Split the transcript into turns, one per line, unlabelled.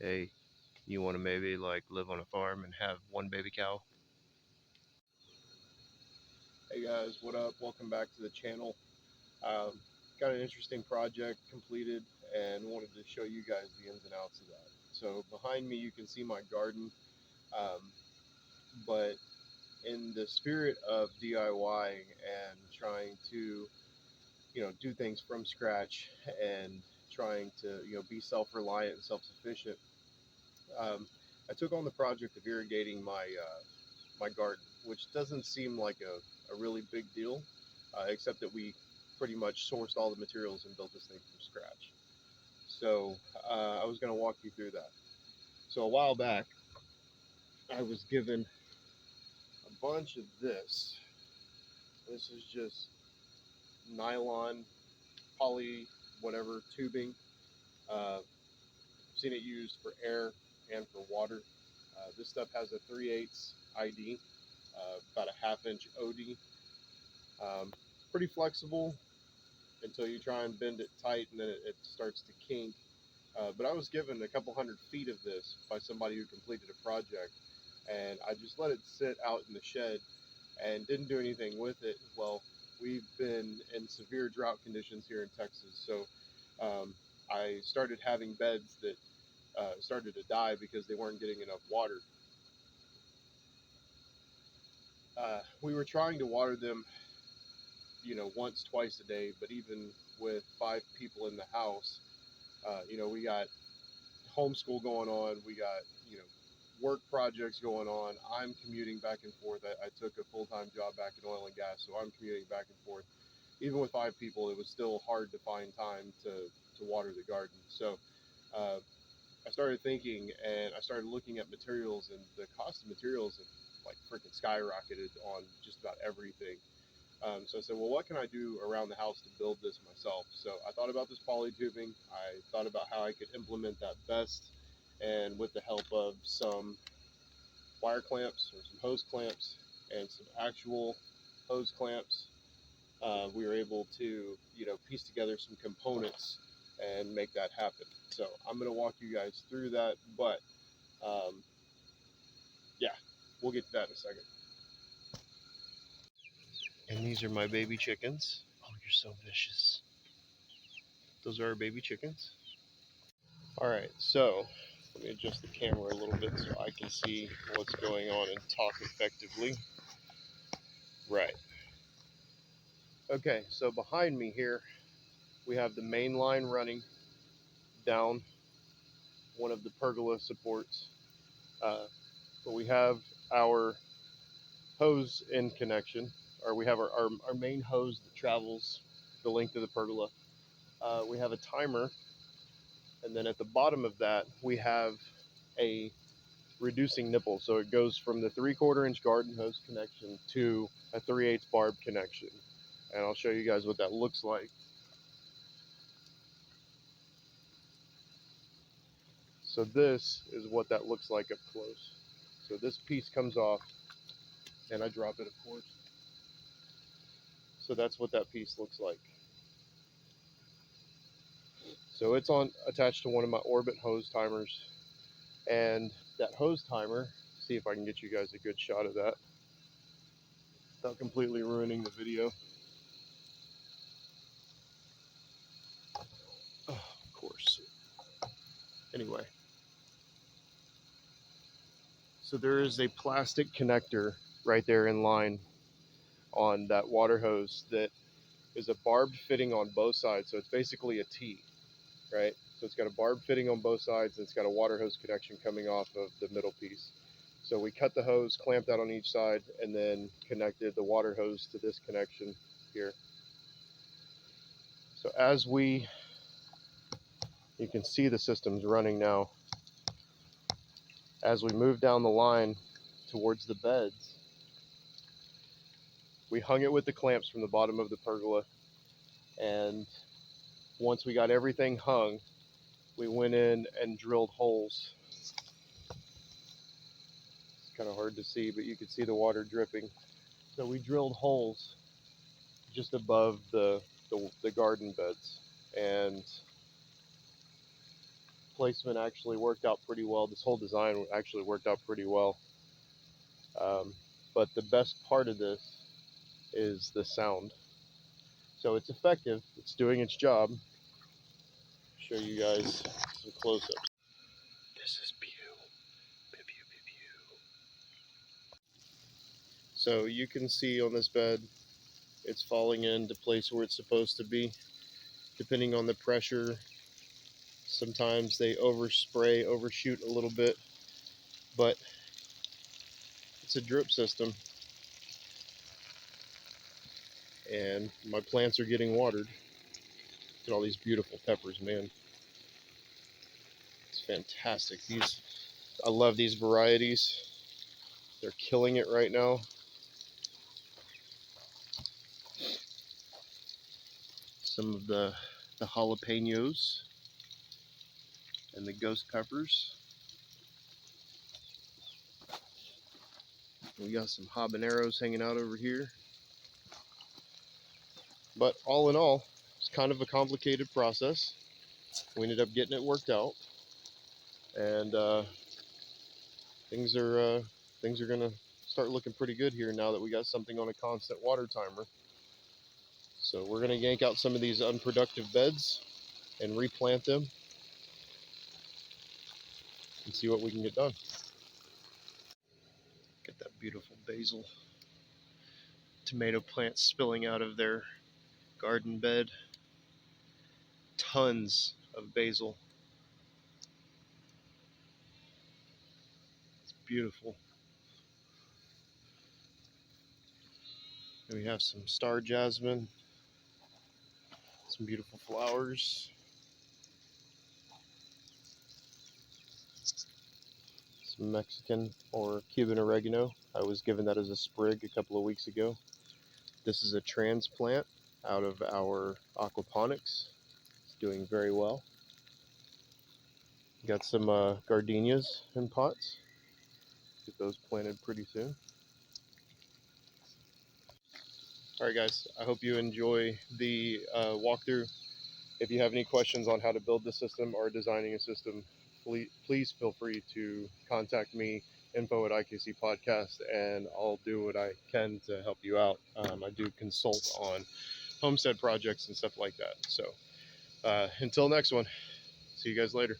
Hey, you want to maybe like live on a farm and have one baby cow? Hey guys, what up? Welcome back to the channel. Um, got an interesting project completed and wanted to show you guys the ins and outs of that. So behind me you can see my garden, um, but in the spirit of DIY and trying to do things from scratch and trying to be self-reliant and self-sufficient, um, I took on the project of irrigating my garden, which doesn't seem like a really big deal, except that we pretty much sourced all the materials and built this thing from scratch. So I was going to walk you through that. So a while back, I was given a bunch of this. This is just nylon, poly, whatever tubing. I've seen it used for air and for water. This stuff has a 3/8 ID, about a ½ inch OD. Pretty flexible until you try and bend it tight, and then it starts to kink. But I was given a couple 100 feet of this by somebody who completed a project, and I just let it sit out in the shed and didn't do anything with it. Well, we've been in severe drought conditions here in Texas, so I started having beds that started to die because they weren't getting enough water. We were trying to water them, once, twice a day, but even with 5 people in the house, we got homeschool going on, we got, work projects going on. I'm commuting back and forth. I took a full-time job back in oil and gas, so I'm commuting back and forth. Even with 5 people, it was still hard to find time to water the garden. So uh, I started thinking, and I started looking at materials, and the cost of materials have like freaking skyrocketed on just about everything. So I said, well, what can I do around the house to build this myself? So I thought about this poly tubing. I thought about how I could implement that best, and with the help of some wire clamps or some hose clamps and some actual hose clamps, we were able to, piece together some components and make that happen. So I'm going to walk you guys through that, but um, yeah, we'll get to that in a second. And these are my baby chickens. Oh, you're so vicious. Those are our baby chickens. All right, so let me adjust the camera a little bit so I can see what's going on and talk effectively. Right. Okay, so behind me here, we have the main line running down one of the pergola supports. But we have our hose in connection, or we have our main hose that travels the length of the pergola. We have a timer, and then at the bottom of that, we have a reducing nipple. So it goes from the 3/4 inch garden hose connection to a 3/8 barb connection. And I'll show you guys what that looks like. So this is what that looks like up close. So this piece comes off, and I drop it, of course. So that's what that piece looks like. So it's on attached to one of my Orbit hose timers, and that hose timer, see if I can get you guys a good shot of that without completely ruining the video. Oh, of course. Anyway, so there is a plastic connector right there in line on that water hose that is a barbed fitting on both sides. So it's basically a T, right? So it's got a barb fitting on both sides, and it's got a water hose connection coming off of the middle piece. So we cut the hose, clamped that on each side, and then connected the water hose to this connection here. So you can see the system's running now. As we move down the line towards the beds, we hung it with the clamps from the bottom of the pergola, and once we got everything hung, we went in and drilled holes. It's kind of hard to see, but you can see the water dripping. So we drilled holes just above the garden beds and placement actually worked out pretty well. This whole design actually worked out pretty well. But the best part of this is the sound. So it's effective. It's doing its job. Show you guys some close-ups. This is pew. Pew, pew, pew, pew. So you can see on this bed, it's falling into place where it's supposed to be. Depending on the pressure, sometimes they overspray, overshoot a little bit, but it's a drip system. And my plants are getting watered. Look at all these beautiful peppers, man. It's fantastic. I love these varieties. They're killing it right now. Some of the jalapenos and the ghost peppers. We got some habaneros hanging out over here. But all in all, it's kind of a complicated process. We ended up getting it worked out, and things are gonna start looking pretty good here now that we got something on a constant water timer. So we're gonna yank out some of these unproductive beds and replant them and see what we can get done. Get that beautiful basil. Tomato plants spilling out of their garden bed. Tons of basil. It's beautiful. And we have some star jasmine, some beautiful flowers. Some Mexican or Cuban oregano. I was given that as a sprig a couple of weeks ago. This is a transplant out of our aquaponics. It's doing very well. Got some gardenias in pots. Get those planted pretty soon. Alright guys, I hope you enjoy the walkthrough. If you have any questions on how to build the system or designing a system, please feel free to contact me, info@IKC Podcast, and I'll do what I can to help you out. I do consult on homestead projects and stuff like that. So until next one, see you guys later.